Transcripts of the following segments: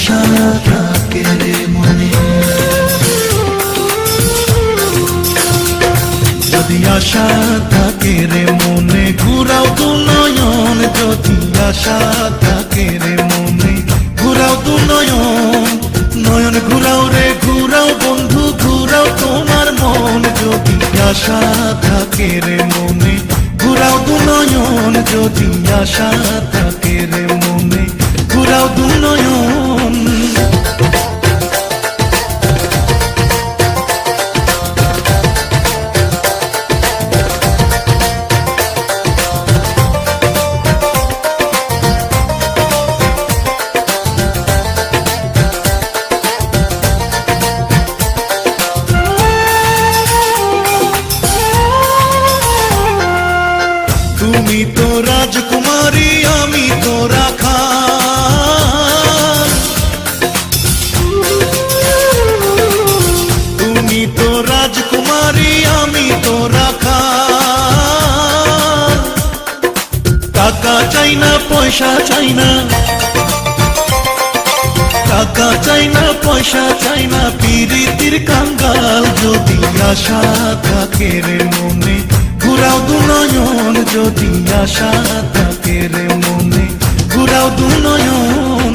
আশা থাকে রে মনে, যদি আশা থাকে রে মনে, ঘুরাও দু নয়ন, যদি আশা থাকে রে মনে, ঘুরাও দু নয়ন, নয়ন ঘুরাও রে ঘুরাও বন্ধু, ঘুরাও তোমার মন, যদি আশা থাকে রে মনে, ঘুরাও দু নয়ন, যদি আশা থাকে রে মনে, ঘুরাও দু নয়ন। তুমি তো রাজকুমারী, আমি তো রাখাল, তুমি তো রাজকুমারী, আমি তো রাখাল। টাকা চাই না পয়সা চাই না, টাকা চাই না পয়সা চাই না, পিরিতির কাঙ্গাল, যদি আশা থাকে রে মনে, ঘুরাও দু নয়ন, যদি আশা থাকে রে মনে, ঘুরাও দু নয়ন।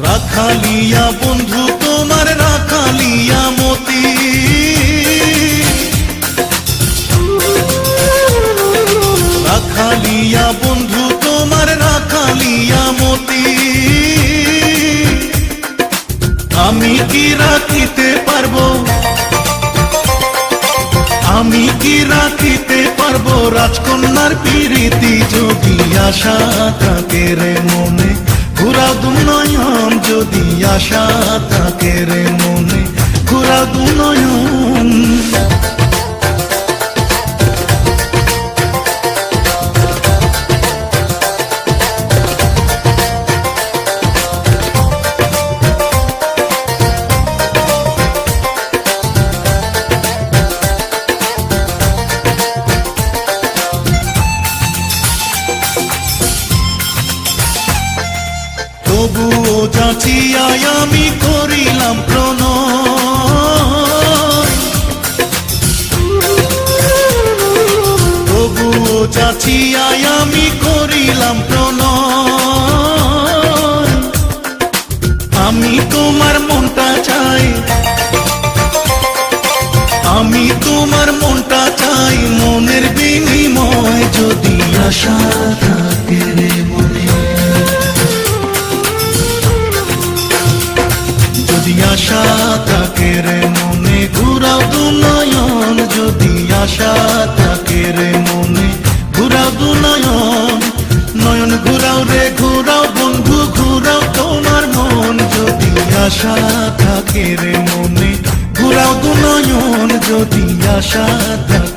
রাখালিয়া বন্ধু তোমার, রাখালিয়া মতি, রাখালিয়া বন্ধু তোমার, রাখালিয়া মতি। আমি কি রাখিতে পারবো, আমি কি রাখিতে পারবো রাজকন্যার পিরিতি, যদি আশা থাকে রে মনে, ঘুরাও দু নয়ন, যদি আশা থাকে রে মনে, ঘুরাও দু নয়ন। তবুও যাচিয়াই আমি করিলাম প্রণয়, তবুও যাচিয়াই আমি করিলাম প্রণয়। আমি তোমার মনটা চাই, আমি তোমার মনটা চাই, মনের বিনিময়, যদি আশা থাকে রে মনে, যদি আশা থাকে রে মনে, ঘুরাও দু নয়ন, যদি আশা থাকে রে মনে, ঘুরাও দু নয়ন, নয়ন ঘুরাও রে ঘুরাও বন্ধু, ঘুরাও তোমার মন, যদি আশা থাকে রে মনে, ঘুরাও দু নয়ন, যদি আশা থাকে।